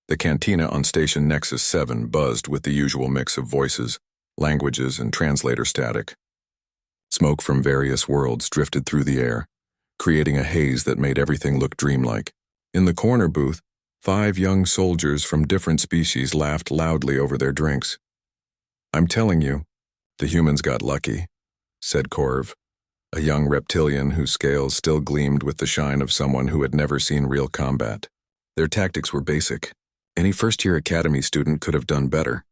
The cantina on Station Nexus 7 buzzed with the usual mix of voices, languages, and translator static. Smoke from various worlds drifted through the air, creating a haze that made everything look dreamlike. In the corner booth, 5 young soldiers from different species laughed loudly over their drinks. "I'm telling you, the humans got lucky," said Corv, a young reptilian whose scales still gleamed with the shine of someone who had never seen real combat. Their tactics were basic. Any first-year academy student could have done better.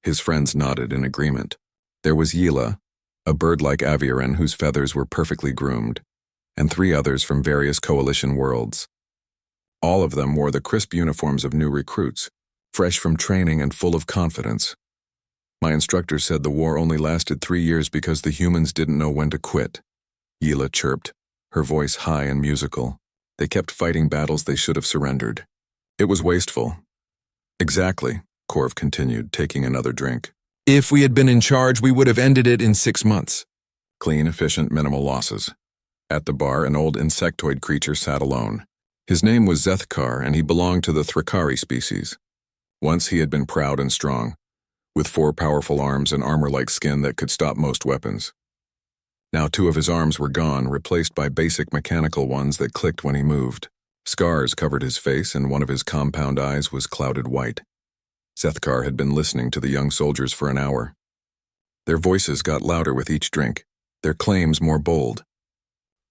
His friends nodded in agreement. There was Yila, a bird-like aviaran whose feathers were perfectly groomed, and 3 others from various coalition worlds. All of them wore the crisp uniforms of new recruits, fresh from training and full of confidence. "My instructor said the war only lasted 3 years because the humans didn't know when to quit," Yila chirped, her voice high and musical. "They kept fighting battles they should have surrendered. It was wasteful." "Exactly," Corv continued, taking another drink. "If we had been in charge, we would have ended it in 6 months. Clean, efficient, minimal losses." At the bar, an old insectoid creature sat alone. His name was Zethkar, and he belonged to the Thrakari species. Once he had been proud and strong, with 4 powerful arms and armor-like skin that could stop most weapons. Now 2 of his arms were gone, replaced by basic mechanical ones that clicked when he moved. Scars covered his face, and one of his compound eyes was clouded white. Zethkar had been listening to the young soldiers for an hour. Their voices got louder with each drink, their claims more bold.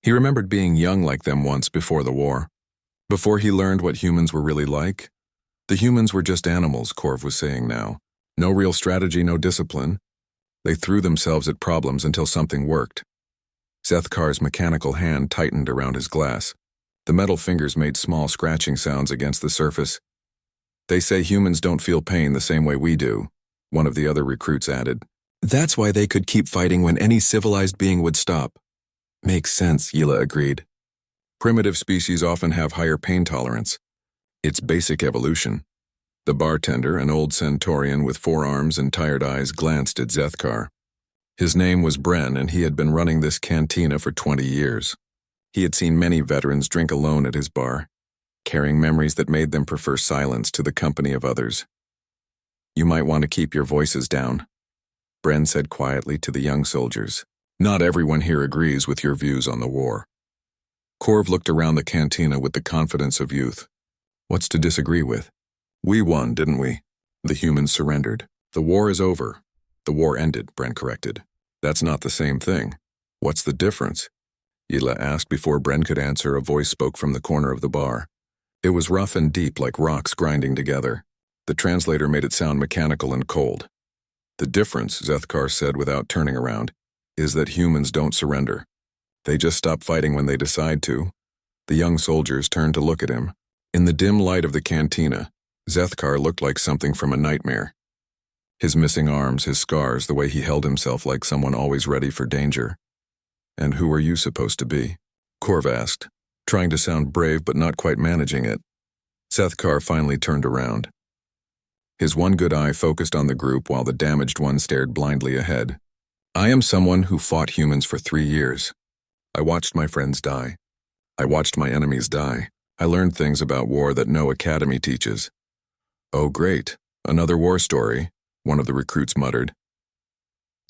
He remembered being young like them once before the war. Before he learned what humans were really like. The humans were just animals, Corv was saying now. No real strategy, no discipline. They threw themselves at problems until something worked. Zethkar's mechanical hand tightened around his glass. The metal fingers made small scratching sounds against the surface. "They say humans don't feel pain the same way we do," one of the other recruits added. "That's why they could keep fighting when any civilized being would stop." "Makes sense," Yila agreed. "Primitive species often have higher pain tolerance. It's basic evolution." The bartender, an old centaurian with 4 arms and tired eyes, glanced at Zethkar. His name was Bren, and he had been running this cantina for 20 years. He had seen many veterans drink alone at his bar, carrying memories that made them prefer silence to the company of others. "You might want to keep your voices down," Bren said quietly to the young soldiers. "Not everyone here agrees with your views on the war." Corv looked around the cantina with the confidence of youth. "What's to disagree with? We won, didn't we? The humans surrendered. The war is over." "The war ended," Bren corrected. "That's not the same thing. What's the difference?" Yila asked. Before Bren could answer, a voice spoke from the corner of the bar. It was rough and deep, like rocks grinding together. The translator made it sound mechanical and cold. "The difference," Zethkar said without turning around, "is that humans don't surrender. They just stop fighting when they decide to." The young soldiers turned to look at him. In the dim light of the cantina, Zethkar looked like something from a nightmare. His missing arms, his scars, the way he held himself like someone always ready for danger. "And who are you supposed to be?" Corv asked, trying to sound brave but not quite managing it. Zethkar finally turned around. His one good eye focused on the group while the damaged one stared blindly ahead. "I am someone who fought humans for 3 years. I watched my friends die. I watched my enemies die. I learned things about war that no academy teaches." "Oh great, another war story," one of the recruits muttered.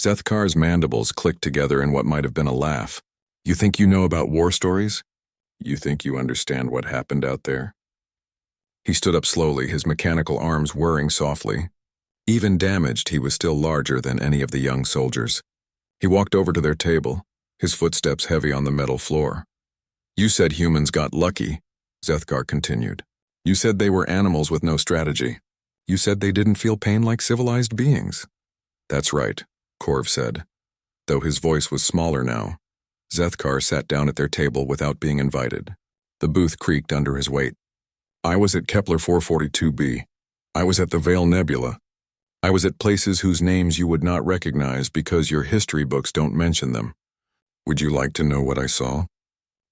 Zethkar's mandibles clicked together in what might have been a laugh. "You think you know about war stories? You think you understand what happened out there?" He stood up slowly, his mechanical arms whirring softly. Even damaged, he was still larger than any of the young soldiers. He walked over to their table, his footsteps heavy on the metal floor. "You said humans got lucky," Zethkar continued. "You said they were animals with no strategy. You said they didn't feel pain like civilized beings." "That's right," Corv said, though his voice was smaller now. Zethkar sat down at their table without being invited. The booth creaked under his weight. "I was at Kepler 442b. I was at the Vale Nebula. I was at places whose names you would not recognize because your history books don't mention them. Would you like to know what I saw?"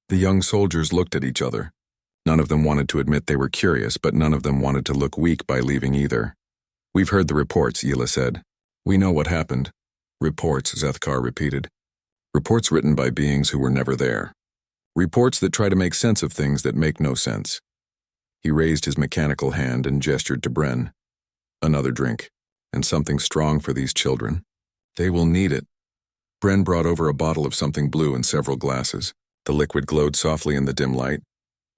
The young soldiers looked at each other. None of them wanted to admit they were curious, but none of them wanted to look weak by leaving either. "We've heard the reports," Yila said. "We know what happened." "Reports," Zethkar repeated. "Reports written by beings who were never there. Reports that try to make sense of things that make no sense." He raised his mechanical hand and gestured to Bren. Another drink, and something strong for these children. They will need it. Bren brought over a bottle of something blue and several glasses. The liquid glowed softly in the dim light.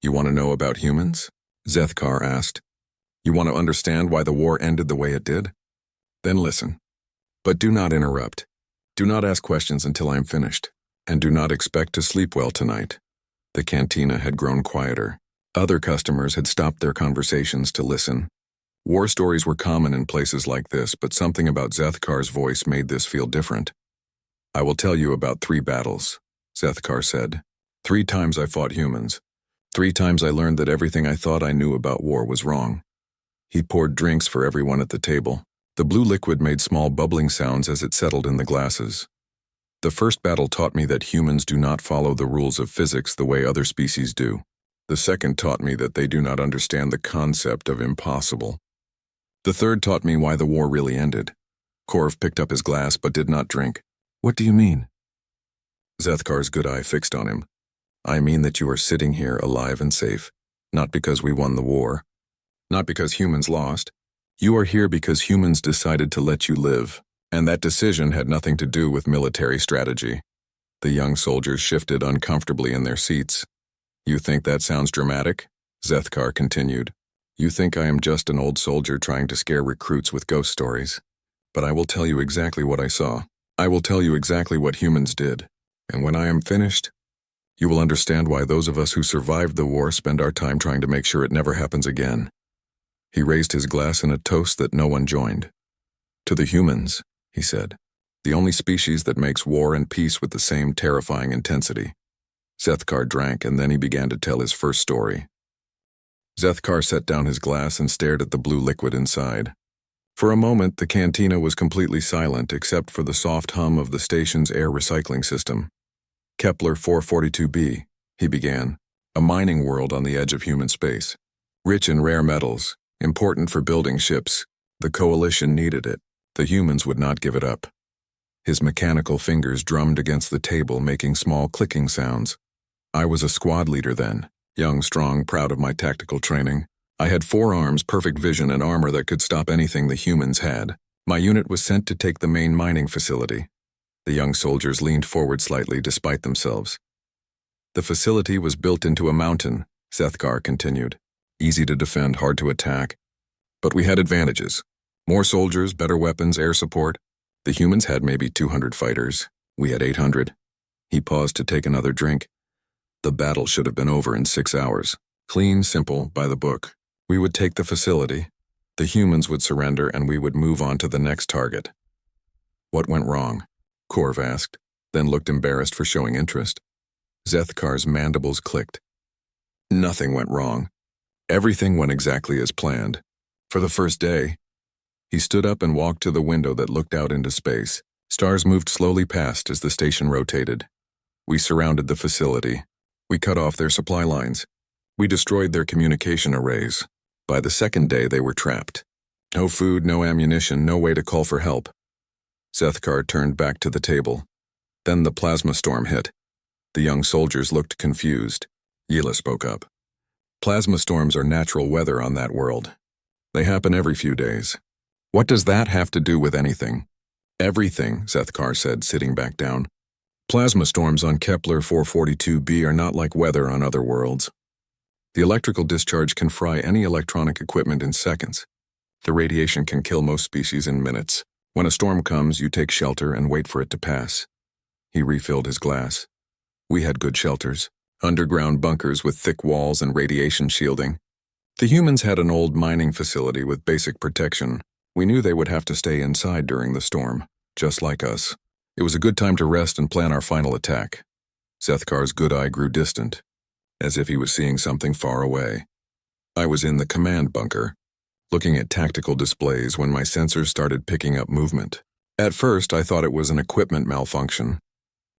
You want to know about humans? Zethkar asked. You want to understand why the war ended the way it did? Then listen. But do not interrupt. Do not ask questions until I am finished. And do not expect to sleep well tonight. The cantina had grown quieter. Other customers had stopped their conversations to listen. War stories were common in places like this, but something about Zethkar's voice made this feel different. I will tell you about 3 battles, Zethkar said. 3 times I fought humans. 3 times I learned that everything I thought I knew about war was wrong. He poured drinks for everyone at the table. The blue liquid made small bubbling sounds as it settled in the glasses. The first battle taught me that humans do not follow the rules of physics the way other species do. The second taught me that they do not understand the concept of impossible. The third taught me why the war really ended. Korv picked up his glass but did not drink. What do you mean? Zethkar's good eye fixed on him. I mean that you are sitting here alive and safe, not because we won the war, not because humans lost. You are here because humans decided to let you live, and that decision had nothing to do with military strategy. The young soldiers shifted uncomfortably in their seats. You think that sounds dramatic? Zethkar continued. You think I am just an old soldier trying to scare recruits with ghost stories. But I will tell you exactly what I saw. I will tell you exactly what humans did. And when I am finished, you will understand why those of us who survived the war spend our time trying to make sure it never happens again. He raised his glass in a toast that no one joined. To the humans, he said, the only species that makes war and peace with the same terrifying intensity. Zethkar drank, and then he began to tell his first story. Zethkar set down his glass and stared at the blue liquid inside. For a moment, the cantina was completely silent except for the soft hum of the station's air recycling system. Kepler 442b, he began, a mining world on the edge of human space. Rich in rare metals, important for building ships. The coalition needed it. The humans would not give it up. His mechanical fingers drummed against the table, making small clicking sounds. I was a squad leader then, young, strong, proud of my tactical training. I had 4 arms, perfect vision, and armor that could stop anything the humans had. My unit was sent to take the main mining facility. The young soldiers leaned forward slightly despite themselves. The facility was built into a mountain, Zethkar continued. Easy to defend, hard to attack. But we had advantages. More soldiers, better weapons, air support. The humans had maybe 200 fighters. We had 800. He paused to take another drink. The battle should have been over in 6 hours. Clean, simple, by the book. We would take the facility. The humans would surrender and we would move on to the next target. What went wrong? Korv asked, then looked embarrassed for showing interest. Zethkar's mandibles clicked. Nothing went wrong. Everything went exactly as planned. For the first day, he stood up and walked to the window that looked out into space. Stars moved slowly past as the station rotated. We surrounded the facility. We cut off their supply lines. We destroyed their communication arrays. By the second day, they were trapped. No food, no ammunition, no way to call for help. Zethkar turned back to the table. Then the plasma storm hit. The young soldiers looked confused. Yila spoke up. Plasma storms are natural weather on that world. They happen every few days. What does that have to do with anything? Everything, Zethkar said, sitting back down. Plasma storms on Kepler 442b are not like weather on other worlds. The electrical discharge can fry any electronic equipment in seconds. The radiation can kill most species in minutes. When a storm comes, you take shelter and wait for it to pass. He refilled his glass. We had good shelters, underground bunkers with thick walls and radiation shielding. The humans had an old mining facility with basic protection. We knew they would have to stay inside during the storm, just like us. It was a good time to rest and plan our final attack. Zethkar's good eye grew distant, as if he was seeing something far away. I was in the command bunker, looking at tactical displays when my sensors started picking up movement. At first, I thought it was an equipment malfunction.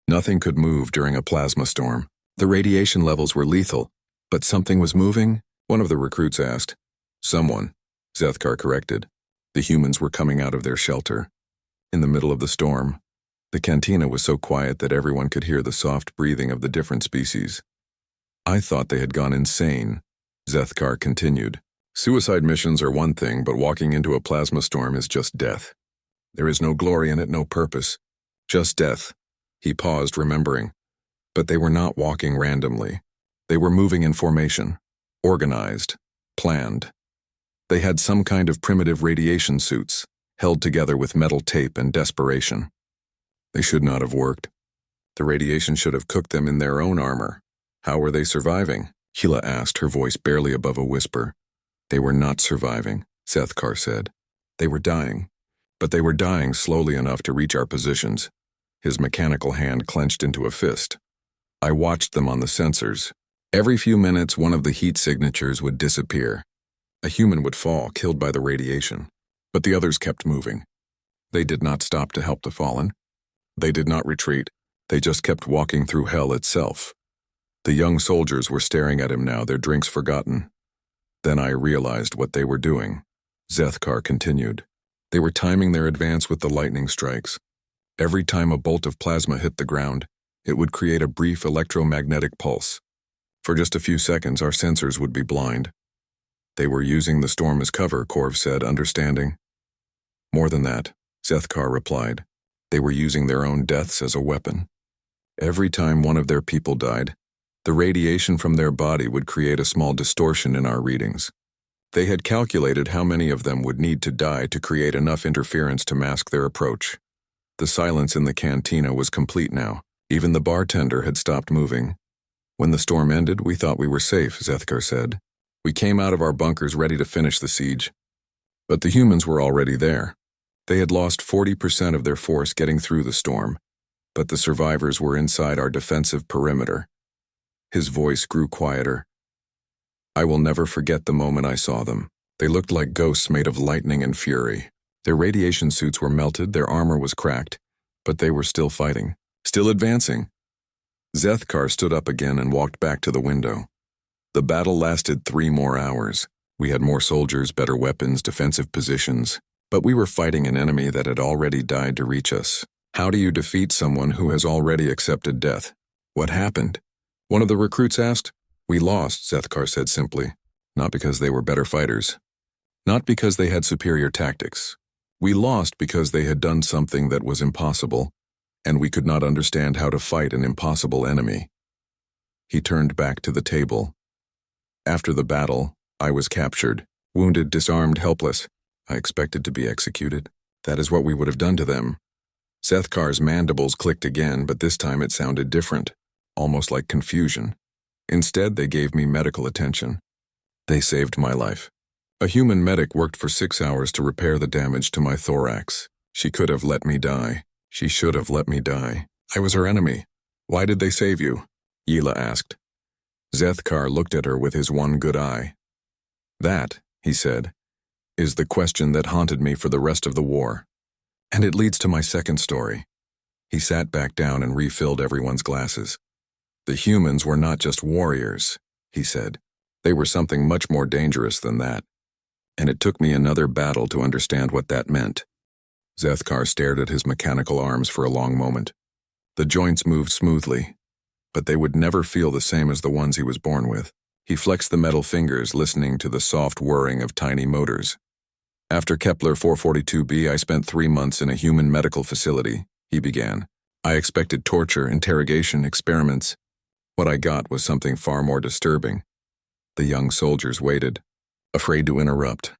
Nothing could move during a plasma storm. The radiation levels were lethal, but something was moving? One of the recruits asked. Someone, Zethkar corrected. The humans were coming out of their shelter. In the middle of the storm, the cantina was so quiet that everyone could hear the soft breathing of the different species. I thought they had gone insane. Zethkar continued. Suicide missions are one thing, but walking into a plasma storm is just death. There is no glory in it, no purpose. Just death. He paused, remembering. But they were not walking randomly. They were moving in formation. Organized. Planned. They had some kind of primitive radiation suits, held together with metal tape and desperation. They should not have worked. The radiation should have cooked them in their own armor. How were they surviving? Hila asked, her voice barely above a whisper. They were not surviving, Zethkar said. They were dying. But they were dying slowly enough to reach our positions. His mechanical hand clenched into a fist. I watched them on the sensors. Every few minutes, one of the heat signatures would disappear. A human would fall, killed by the radiation. But the others kept moving. They did not stop to help the fallen. They did not retreat. They just kept walking through hell itself. The young soldiers were staring at him now, their drinks forgotten. Then I realized what they were doing. Zethkar continued. They were timing their advance with the lightning strikes. Every time a bolt of plasma hit the ground, it would create a brief electromagnetic pulse. For just a few seconds, our sensors would be blind. They were using the storm as cover, Korv said, understanding. More than that, Zethkar replied. They were using their own deaths as a weapon. Every time one of their people died, the radiation from their body would create a small distortion in our readings. They had calculated how many of them would need to die to create enough interference to mask their approach. The silence in the cantina was complete now. Even the bartender had stopped moving. When the storm ended, we thought we were safe, Zethkar said. We came out of our bunkers ready to finish the siege. But the humans were already there. They had lost 40% of their force getting through the storm, but the survivors were inside our defensive perimeter. His voice grew quieter. I will never forget the moment I saw them. They looked like ghosts made of lightning and fury. Their radiation suits were melted, their armor was cracked, but they were still fighting, still advancing. Zethkar stood up again and walked back to the window. The battle lasted 3 more hours. We had more soldiers, better weapons, defensive positions, but we were fighting an enemy that had already died to reach us. How do you defeat someone who has already accepted death? What happened? One of the recruits asked. We lost, Zethkar said simply. Not because they were better fighters. Not because they had superior tactics. We lost because they had done something that was impossible, and we could not understand how to fight an impossible enemy. He turned back to the table. After the battle, I was captured, wounded, disarmed, helpless. I expected to be executed. That is what we would have done to them. Zethkar's mandibles clicked again, but this time it sounded different, almost like confusion. Instead, they gave me medical attention. They saved my life. A human medic worked for 6 hours to repair the damage to my thorax. She could have let me die. She should have let me die. I was her enemy. Why did they save you? Yila asked. Zethkar looked at her with his one good eye. That, he said, is the question that haunted me for the rest of the war. And it leads to my second story. He sat back down and refilled everyone's glasses. The humans were not just warriors, he said. They were something much more dangerous than that. And it took me another battle to understand what that meant. Zethkar stared at his mechanical arms for a long moment. The joints moved smoothly, but they would never feel the same as the ones he was born with. He flexed the metal fingers, listening to the soft whirring of tiny motors. After Kepler 442b, I spent 3 months in a human medical facility, he began. I expected torture, interrogation, experiments. What I got was something far more disturbing. The young soldiers waited, afraid to interrupt.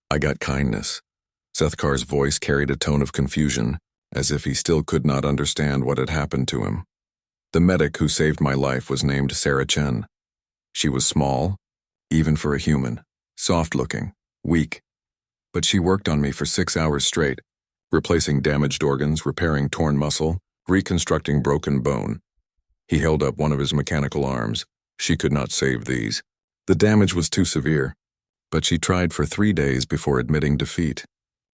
I got kindness. Zethkar's voice carried a tone of confusion, as if he still could not understand what had happened to him. The medic who saved my life was named Sarah Chen. She was small, even for a human, soft-looking, weak. But she worked on me for 6 hours straight, replacing damaged organs, repairing torn muscle, reconstructing broken bone. He held up one of his mechanical arms. She could not save these. The damage was too severe, but she tried for 3 days before admitting defeat.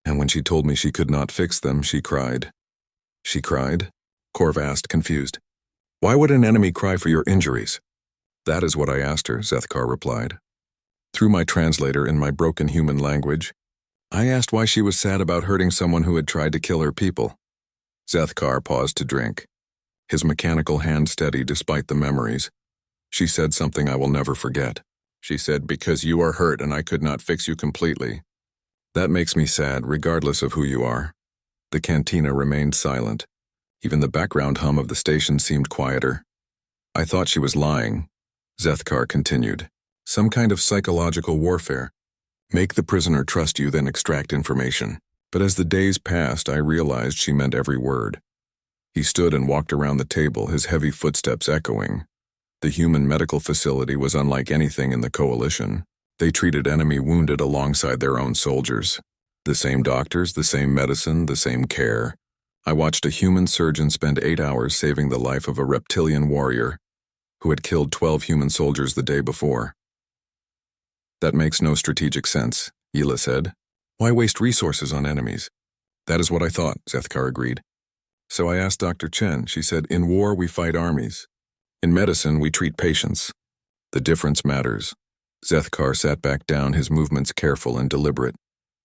And when she told me she could not fix them, she cried. She cried? Korv asked, confused. Why would an enemy cry for your injuries? That is what I asked her, Zethkar replied. Through my translator in my broken human language, I asked why she was sad about hurting someone who had tried to kill her people. Zethkar paused to drink, his mechanical hand steady despite the memories. She said something I will never forget. she said, because you are hurt and I could not fix you completely. That makes me sad, regardless of who you are. The cantina remained silent. Even the background hum of the station seemed quieter. I thought she was lying. Zethkar continued. Some kind of psychological warfare. Make the prisoner trust you, then extract information. But as the days passed, I realized she meant every word. He stood and walked around the table, his heavy footsteps echoing. The human medical facility was unlike anything in the Coalition. They treated enemy wounded alongside their own soldiers. The same doctors, the same medicine, the same care. I watched a human surgeon spend 8 hours saving the life of a reptilian warrior who had killed 12 human soldiers the day before. That makes no strategic sense, Hila said. Why waste resources on enemies? That is what I thought, Zethkar agreed. So I asked Dr. Chen. She said, in war we fight armies. In medicine we treat patients. The difference matters. Zethkar sat back down, his movements careful and deliberate.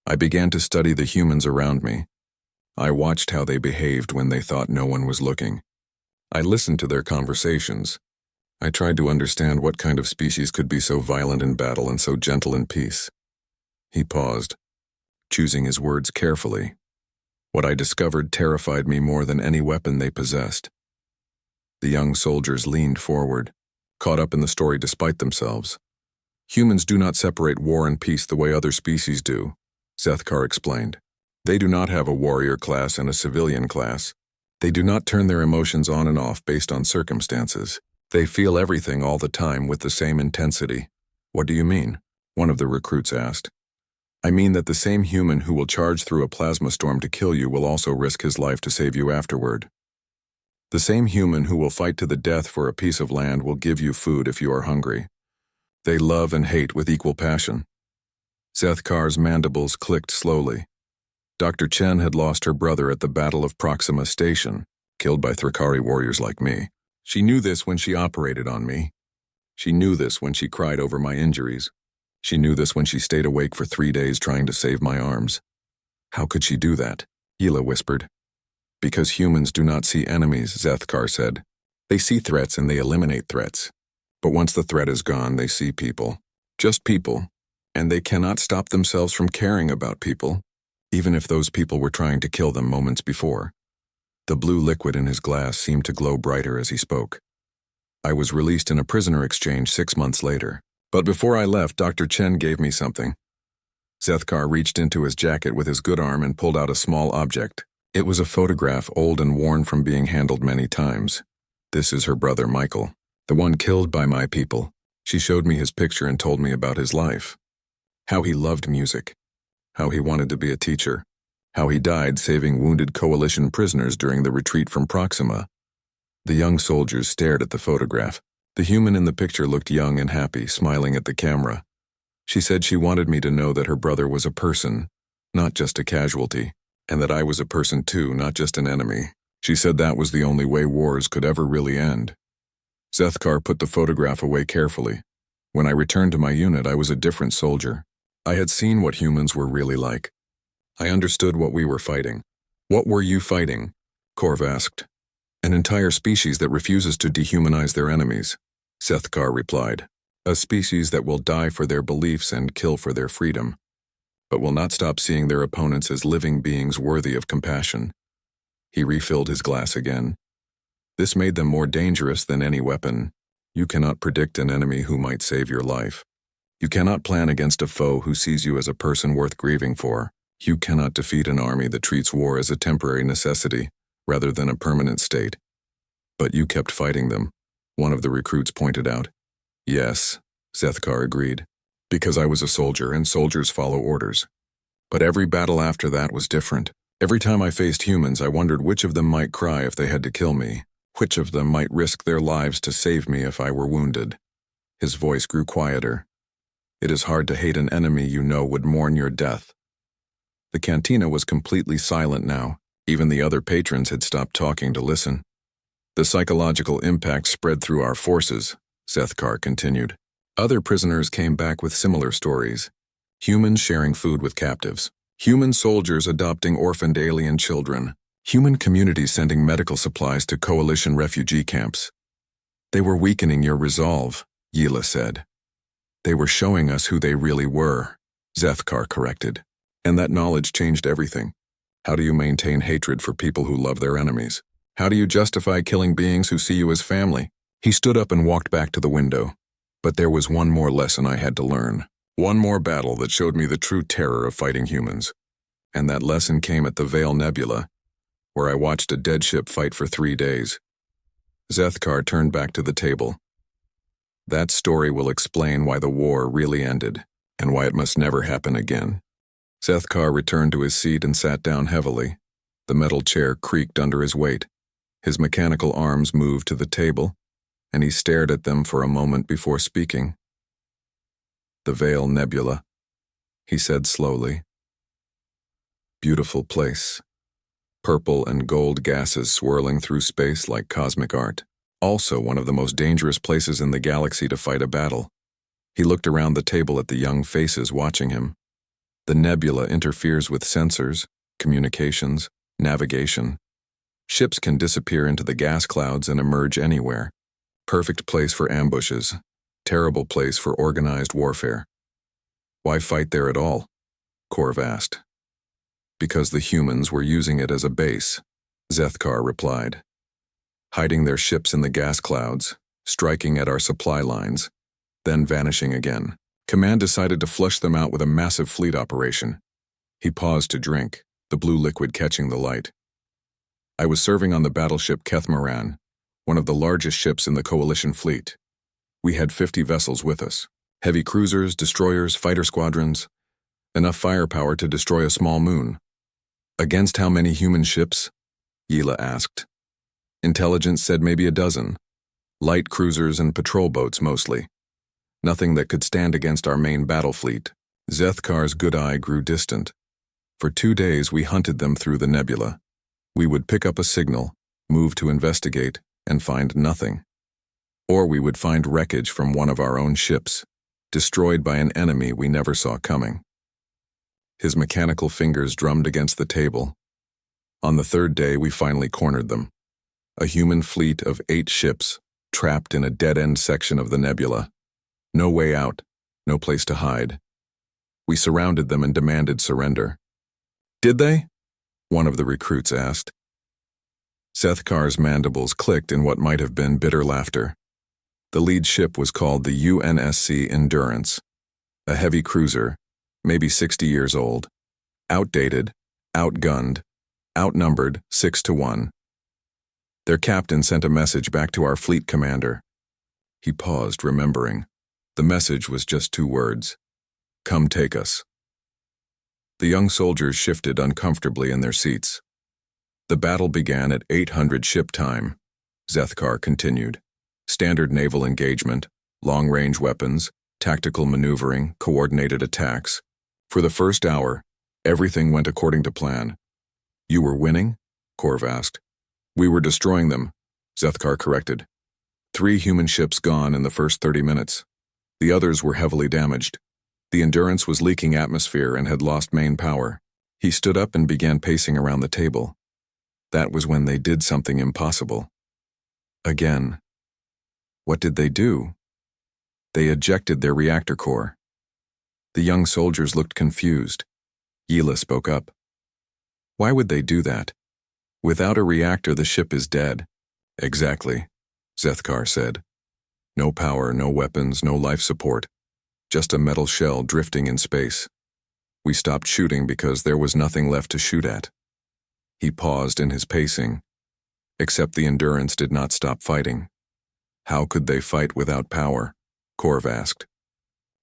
I began to study the humans around me. I watched how they behaved when they thought no one was looking. I listened to their conversations. I tried to understand what kind of species could be so violent in battle and so gentle in peace. He paused, choosing his words carefully. What I discovered terrified me more than any weapon they possessed. The young soldiers leaned forward, caught up in the story despite themselves. Humans do not separate war and peace the way other species do, Zethkar explained. They do not have a warrior class and a civilian class. They do not turn their emotions on and off based on circumstances. They feel everything all the time with the same intensity. What do you mean? One of the recruits asked. I mean that the same human who will charge through a plasma storm to kill you will also risk his life to save you afterward. The same human who will fight to the death for a piece of land will give you food if you are hungry. They love and hate with equal passion. Zethkar's mandibles clicked slowly. Dr. Chen had lost her brother at the Battle of Proxima Station, killed by Thrakari warriors like me. She knew this when she operated on me. She knew this when she cried over my injuries. She knew this when she stayed awake for 3 days trying to save my arms. How could she do that? Hila whispered. Because humans do not see enemies, Zethkar said. They see threats and they eliminate threats. But once the threat is gone, they see people. Just people. And they cannot stop themselves from caring about people, even if those people were trying to kill them moments before. The blue liquid in his glass seemed to glow brighter as he spoke. I was released in a prisoner exchange 6 months later. But before I left, Dr. Chen gave me something. Zethkar reached into his jacket with his good arm and pulled out a small object. It was a photograph, old and worn from being handled many times. This is her brother, Michael, the one killed by my people. She showed me his picture and told me about his life. How he loved music. How he wanted to be a teacher. How he died saving wounded Coalition prisoners during the retreat from Proxima. The young soldiers stared at the photograph. The human in the picture looked young and happy, smiling at the camera. She said she wanted me to know that her brother was a person, not just a casualty, and that I was a person too, not just an enemy. She said that was the only way wars could ever really end. Zethkar put the photograph away carefully. When I returned to my unit, I was a different soldier. I had seen what humans were really like. I understood what we were fighting. What were you fighting? Korv asked. An entire species that refuses to dehumanize their enemies, Zethkar replied. A species that will die for their beliefs and kill for their freedom, but will not stop seeing their opponents as living beings worthy of compassion. He refilled his glass again. This made them more dangerous than any weapon. You cannot predict an enemy who might save your life. You cannot plan against a foe who sees you as a person worth grieving for. You cannot defeat an army that treats war as a temporary necessity, rather than a permanent state. But you kept fighting them, one of the recruits pointed out. Yes, Zethkar agreed, because I was a soldier and soldiers follow orders. But every battle after that was different. Every time I faced humans, I wondered which of them might cry if they had to kill me, which of them might risk their lives to save me if I were wounded. His voice grew quieter. It is hard to hate an enemy you know would mourn your death. The cantina was completely silent now. Even the other patrons had stopped talking to listen. The psychological impact spread through our forces, Zethkar continued. Other prisoners came back with similar stories. Humans sharing food with captives. Human soldiers adopting orphaned alien children. Human communities sending medical supplies to Coalition refugee camps. They were weakening your resolve, Hila said. They were showing us who they really were, Zethkar corrected. And that knowledge changed everything. How do you maintain hatred for people who love their enemies? How do you justify killing beings who see you as family? He stood up and walked back to the window. But there was one more lesson I had to learn. One more battle that showed me the true terror of fighting humans. And that lesson came at the Veil Nebula, where I watched a dead ship fight for 3 days. Zethkar turned back to the table. That story will explain why the war really ended, and why it must never happen again. Zethkar returned to his seat and sat down heavily. The metal chair creaked under his weight. His mechanical arms moved to the table, and he stared at them for a moment before speaking. The Veil Nebula, he said slowly. Beautiful place. Purple and gold gases swirling through space like cosmic art. Also one of the most dangerous places in the galaxy to fight a battle. He looked around the table at the young faces watching him. The nebula interferes with sensors, communications, navigation. Ships can disappear into the gas clouds and emerge anywhere. Perfect place for ambushes. Terrible place for organized warfare. Why fight there at all? Korv asked. Because the humans were using it as a base, Zethkar replied. Hiding their ships in the gas clouds, striking at our supply lines, then vanishing again. Command decided to flush them out with a massive fleet operation. He paused to drink, the blue liquid catching the light. I was serving on the battleship Kethmaran, one of the largest ships in the Coalition fleet. We had 50 vessels with us. Heavy cruisers, destroyers, fighter squadrons. Enough firepower to destroy a small moon. Against how many human ships? Yila asked. Intelligence said maybe a dozen. Light cruisers and patrol boats mostly. Nothing that could stand against our main battle fleet. Zethkar's good eye grew distant. For 2 days we hunted them through the nebula. We would pick up a signal, move to investigate, and find nothing. Or we would find wreckage from one of our own ships, destroyed by an enemy we never saw coming. His mechanical fingers drummed against the table. On the 3rd day we finally cornered them. A human fleet of 8 ships, trapped in a dead-end section of the nebula. No way out, no place to hide. We surrounded them and demanded surrender. Did they? One of the recruits asked. Zethkar's mandibles clicked in what might have been bitter laughter. The lead ship was called the UNSC Endurance, a heavy cruiser, maybe 60 years old, outdated, outgunned, outnumbered 6-1. Their captain sent a message back to our fleet commander. He paused, remembering. The message was just 2 words. Come take us. The young soldiers shifted uncomfortably in their seats. The battle began at 800 ship time, Zethkar continued. Standard naval engagement, long-range weapons, tactical maneuvering, coordinated attacks. For the first hour, everything went according to plan. You were winning? Korv asked. We were destroying them, Zethkar corrected. 3 human ships gone in the first 30 minutes. The others were heavily damaged. The Endurance was leaking atmosphere and had lost main power. He stood up and began pacing around the table. That was when they did something impossible. Again. What did they do? They ejected their reactor core. The young soldiers looked confused. Yila spoke up. Why would they do that? Without a reactor, the ship is dead. Exactly, Zethkar said. No power, no weapons, no life support. Just a metal shell drifting in space. We stopped shooting because there was nothing left to shoot at. He paused in his pacing. Except the Endurance did not stop fighting. How could they fight without power? Korv asked.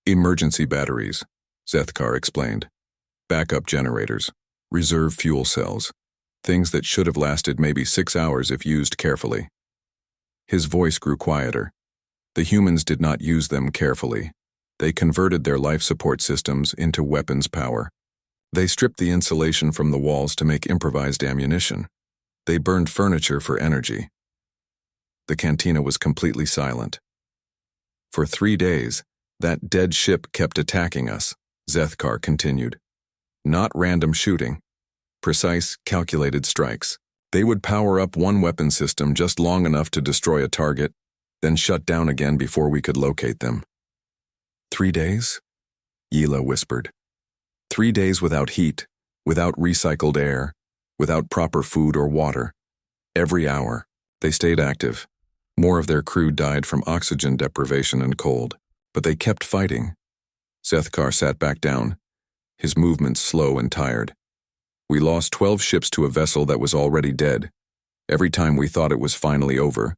Emergency batteries, Zethkar explained. Backup generators, reserve fuel cells, things that should have lasted maybe 6 hours if used carefully. His voice grew quieter. The humans did not use them carefully. They converted their life support systems into weapons power. They stripped the insulation from the walls to make improvised ammunition. They burned furniture for energy. The cantina was completely silent. For 3 days, that dead ship kept attacking us, Zethkar continued. Not random shooting. Precise, calculated strikes. They would power up one weapon system just long enough to destroy a target, then shut down again before we could locate them. 3 days? Yila whispered. 3 days without heat, without recycled air, without proper food or water. Every hour, they stayed active. More of their crew died from oxygen deprivation and cold, but they kept fighting. Zethkar sat back down, his movements slow and tired. We lost 12 ships to a vessel that was already dead. Every time we thought it was finally over,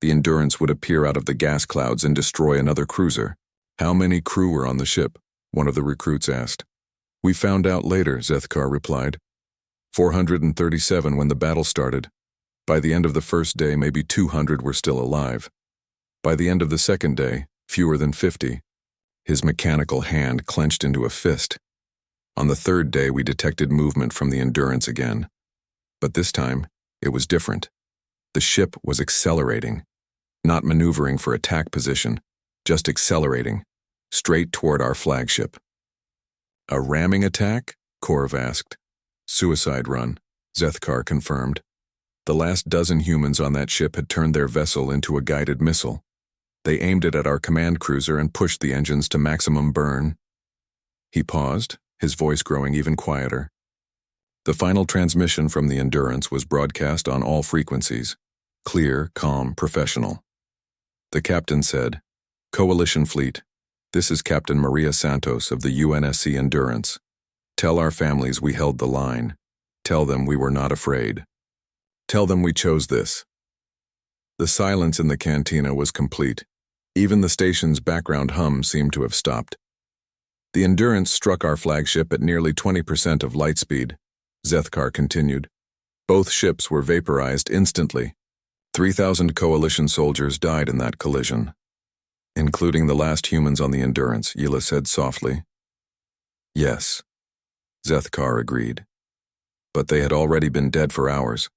the Endurance would appear out of the gas clouds and destroy another cruiser. How many crew were on the ship? One of the recruits asked. We found out later, Zethkar replied. 437 when the battle started. By the end of the first day, maybe 200 were still alive. By the end of the second day, fewer than 50. His mechanical hand clenched into a fist. On the third day, we detected movement from the Endurance again. But this time, it was different. The ship was accelerating, not maneuvering for attack position, just accelerating, straight toward our flagship. A ramming attack? Korv asked. Suicide run, Zethkar confirmed. The last dozen humans on that ship had turned their vessel into a guided missile. They aimed it at our command cruiser and pushed the engines to maximum burn. He paused, his voice growing even quieter. The final transmission from the Endurance was broadcast on all frequencies. Clear, calm, professional. The captain said, Coalition Fleet, this is Captain Maria Santos of the UNSC Endurance. Tell our families we held the line. Tell them we were not afraid. Tell them we chose this. The silence in the cantina was complete. Even the station's background hum seemed to have stopped. The Endurance struck our flagship at nearly 20% of light speed. Zethkar continued. Both ships were vaporized instantly. 3,000 Coalition soldiers died in that collision. Including the last humans on the Endurance, Yila said softly. Yes, Zethkar agreed. But they had already been dead for hours.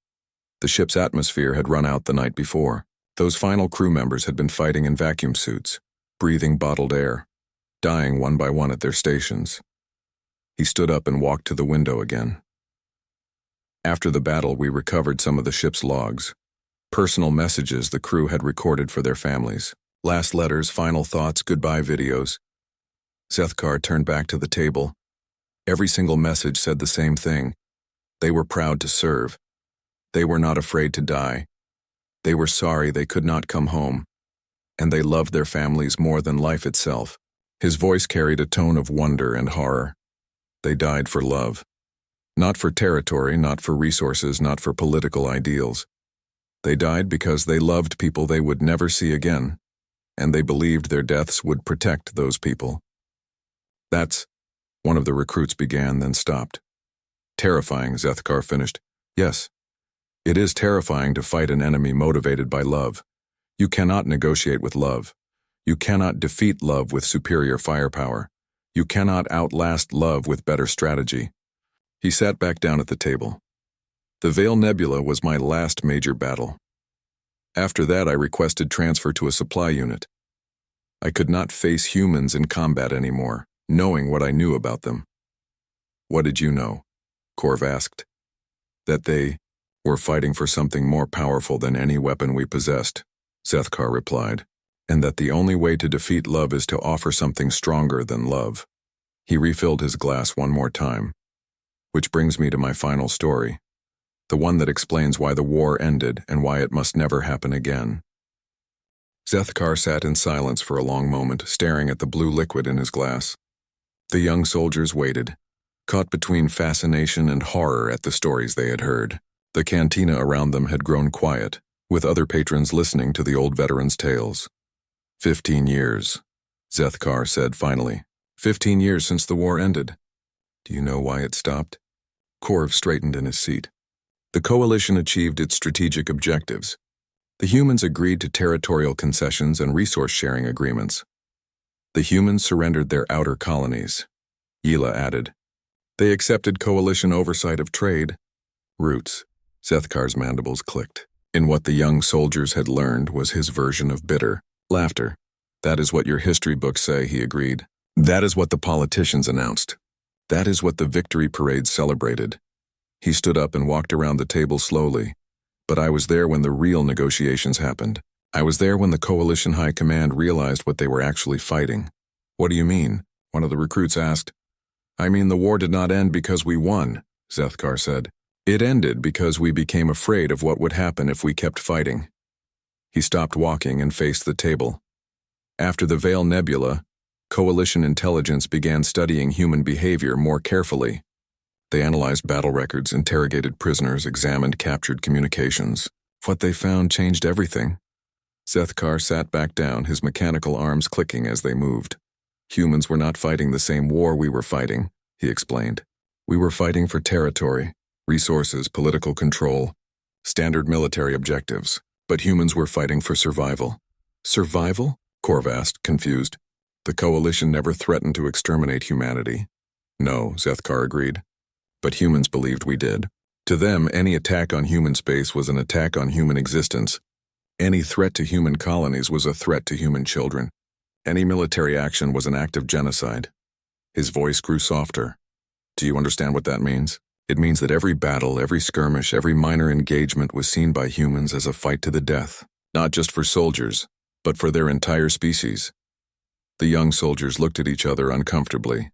The ship's atmosphere had run out the night before. Those final crew members had been fighting in vacuum suits, breathing bottled air, dying one by one at their stations. He stood up and walked to the window again. After the battle, we recovered some of the ship's logs, personal messages the crew had recorded for their families, last letters, final thoughts, goodbye videos. Zethkar turned back to the table. Every single message said the same thing. They were proud to serve. They were not afraid to die. They were sorry they could not come home. And they loved their families more than life itself. His voice carried a tone of wonder and horror. They died for love. Not for territory, not for resources, not for political ideals. They died because they loved people they would never see again, and they believed their deaths would protect those people. That's, one of the recruits began, then stopped. Terrifying, Zethkar finished. Yes, it is terrifying to fight an enemy motivated by love. You cannot negotiate with love. You cannot defeat love with superior firepower. You cannot outlast love with better strategy. He sat back down at the table. The Veil Nebula was my last major battle. After that, I requested transfer to a supply unit. I could not face humans in combat anymore, knowing what I knew about them. What did you know? Korv asked. That they were fighting for something more powerful than any weapon we possessed, Zethkar replied, and that the only way to defeat love is to offer something stronger than love. He refilled his glass one more time. Which brings me to my final story, the one that explains why the war ended and why it must never happen again. Zethkar sat in silence for a long moment, staring at the blue liquid in his glass. The young soldiers waited, caught between fascination and horror at the stories they had heard. The cantina around them had grown quiet, with other patrons listening to the old veterans' tales. 15 years, Zethkar said finally. 15 years since the war ended. Do you know why it stopped? Korv straightened in his seat. The coalition achieved its strategic objectives. The humans agreed to territorial concessions and resource-sharing agreements. The humans surrendered their outer colonies. Yila added. They accepted coalition oversight of trade. Roots. Zethkar's mandibles clicked. In what the young soldiers had learned was his version of bitter laughter. That is what your history books say, he agreed. That is what the politicians announced. That is what the victory parade celebrated. He stood up and walked around the table slowly. But I was there when the real negotiations happened. I was there when the coalition high command realized what they were actually fighting, What do you mean? One of the recruits asked. I mean, the war did not end because we won, Zethkar said. It ended because we became afraid of what would happen if we kept fighting. He stopped walking and faced the table. After the Veil Nebula, Coalition intelligence began studying human behavior more carefully. They analyzed battle records, interrogated prisoners, examined captured communications. What they found changed everything. Zethkar sat back down, his mechanical arms clicking as they moved. Humans were not fighting the same war we were fighting, he explained. We were fighting for territory, resources, political control, standard military objectives. But humans were fighting for survival. Survival? Korv asked, confused. The Coalition never threatened to exterminate humanity. No, Zethkar agreed. But humans believed we did. To them, any attack on human space was an attack on human existence. Any threat to human colonies was a threat to human children. Any military action was an act of genocide. His voice grew softer. Do you understand what that means? It means that every battle, every skirmish, every minor engagement was seen by humans as a fight to the death, not just for soldiers, but for their entire species. The young soldiers looked at each other uncomfortably.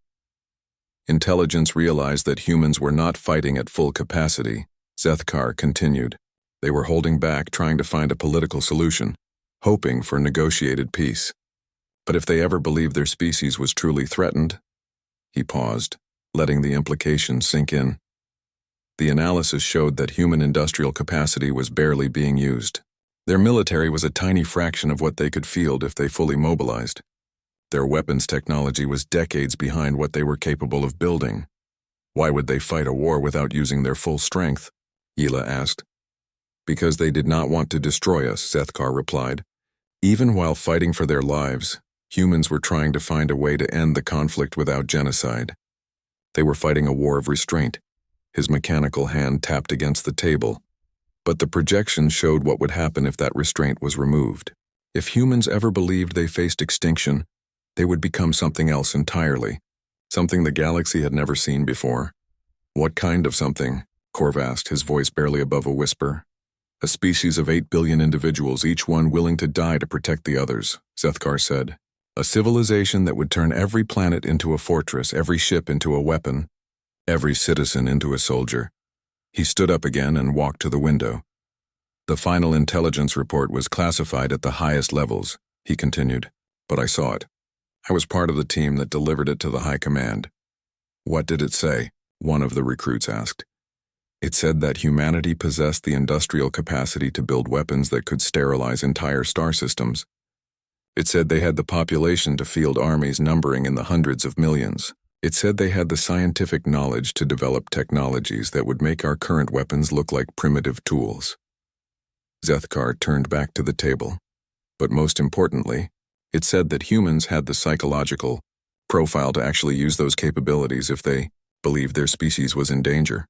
Intelligence realized that humans were not fighting at full capacity. Zethkar continued. They were holding back, trying to find a political solution, hoping for negotiated peace. But if they ever believed their species was truly threatened, he paused, letting the implication sink in. The analysis showed that human industrial capacity was barely being used. Their military was a tiny fraction of what they could field if they fully mobilized. Their weapons technology was decades behind what they were capable of building. Why would they fight a war without using their full strength? Yila asked. Because they did not want to destroy us, Zethkar replied. Even while fighting for their lives, humans were trying to find a way to end the conflict without genocide. They were fighting a war of restraint. His mechanical hand tapped against the table. But the projection showed what would happen if that restraint was removed. If humans ever believed they faced extinction, they would become something else entirely, something the galaxy had never seen before. What kind of something? Korv asked, his voice barely above a whisper. A species of 8 billion individuals, each one willing to die to protect the others, Zethkar said. A civilization that would turn every planet into a fortress, every ship into a weapon, every citizen into a soldier. He stood up again and walked to the window. The final intelligence report was classified at the highest levels, he continued, but I saw it. I was part of the team that delivered it to the High Command. What did it say? One of the recruits asked. It said that humanity possessed the industrial capacity to build weapons that could sterilize entire star systems. It said they had the population to field armies numbering in the hundreds of millions. It said they had the scientific knowledge to develop technologies that would make our current weapons look like primitive tools. Zethkar turned back to the table. But most importantly, it said that humans had the psychological profile to actually use those capabilities if they believed their species was in danger.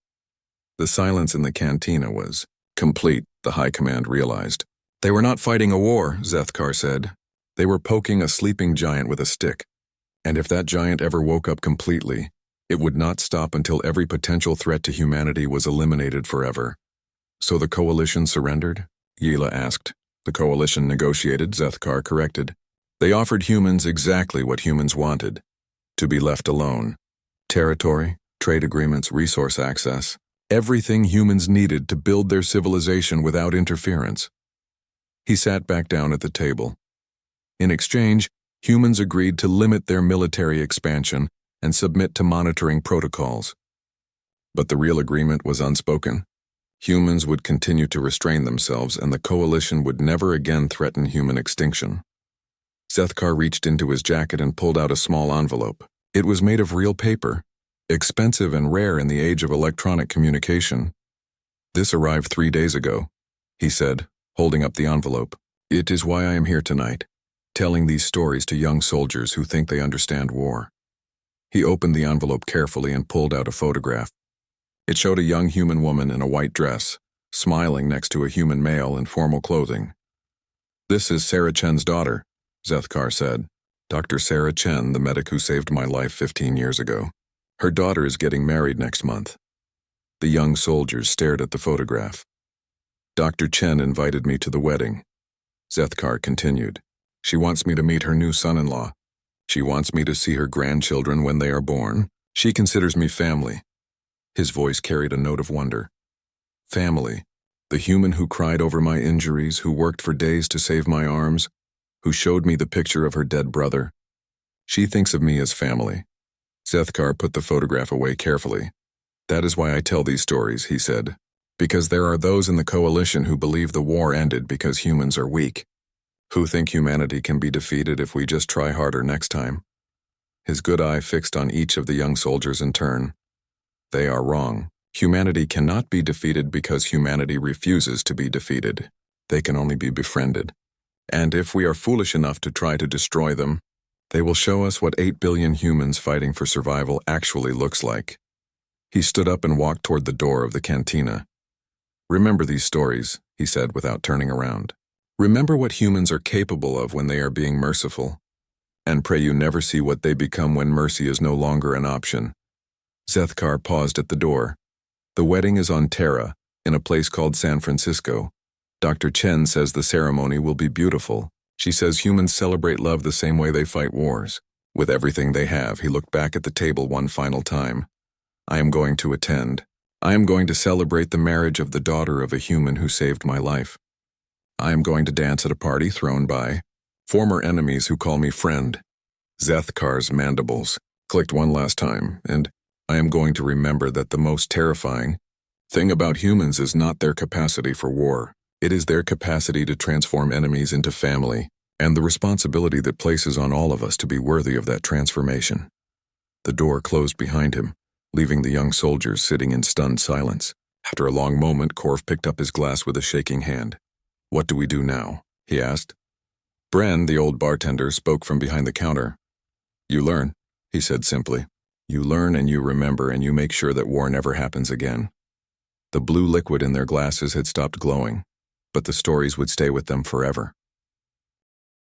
The silence in the cantina was complete, the High Command realized. They were not fighting a war, Zethkar said. They were poking a sleeping giant with a stick. And if that giant ever woke up completely, it would not stop until every potential threat to humanity was eliminated forever. So the Coalition surrendered? Yila asked. The Coalition negotiated, Zethkar corrected. They offered humans exactly what humans wanted. To be left alone. Territory, trade agreements, resource access. Everything humans needed to build their civilization without interference. He sat back down at the table. In exchange, humans agreed to limit their military expansion and submit to monitoring protocols. But the real agreement was unspoken. Humans would continue to restrain themselves, and the Coalition would never again threaten human extinction. Zethkar reached into his jacket and pulled out a small envelope. It was made of real paper, expensive and rare in the age of electronic communication. This arrived 3 days ago, he said, holding up the envelope. It is why I am here tonight, telling these stories to young soldiers who think they understand war. He opened the envelope carefully and pulled out a photograph. It showed a young human woman in a white dress, smiling next to a human male in formal clothing. This is Sarah Chen's daughter, Zethkar said. Dr. Sarah Chen, the medic who saved my life 15 years ago. Her daughter is getting married next month. The young soldiers stared at the photograph. Dr. Chen invited me to the wedding. Zethkar continued. She wants me to meet her new son-in-law. She wants me to see her grandchildren when they are born. She considers me family." His voice carried a note of wonder. "Family. The human who cried over my injuries, who worked for days to save my arms, who showed me the picture of her dead brother. She thinks of me as family." Zethkar put the photograph away carefully. "That is why I tell these stories," he said. "Because there are those in the coalition who believe the war ended because humans are weak, who think humanity can be defeated if we just try harder next time." His good eye fixed on each of the young soldiers in turn. "They are wrong. Humanity cannot be defeated because humanity refuses to be defeated. They can only be befriended. And if we are foolish enough to try to destroy them, they will show us what 8 billion humans fighting for survival actually looks like." He stood up and walked toward the door of the cantina. "Remember these stories," he said without turning around. "Remember what humans are capable of when they are being merciful. And pray you never see what they become when mercy is no longer an option." Zethkar paused at the door. "The wedding is on Terra, in a place called San Francisco. Dr. Chen says the ceremony will be beautiful. She says humans celebrate love the same way they fight wars. With everything they have," he looked back at the table one final time. "I am going to attend. I am going to celebrate the marriage of the daughter of a human who saved my life. I am going to dance at a party thrown by former enemies who call me friend." Zethkar's mandibles clicked one last time, "And I am going to remember that the most terrifying thing about humans is not their capacity for war. It is their capacity to transform enemies into family, and the responsibility that places on all of us to be worthy of that transformation." The door closed behind him, leaving the young soldiers sitting in stunned silence. After a long moment, Korf picked up his glass with a shaking hand. "What do we do now?" he asked. Bren, the old bartender, spoke from behind the counter. "You learn," he said simply. "You learn and you remember and you make sure that war never happens again." The blue liquid in their glasses had stopped glowing, but the stories would stay with them forever.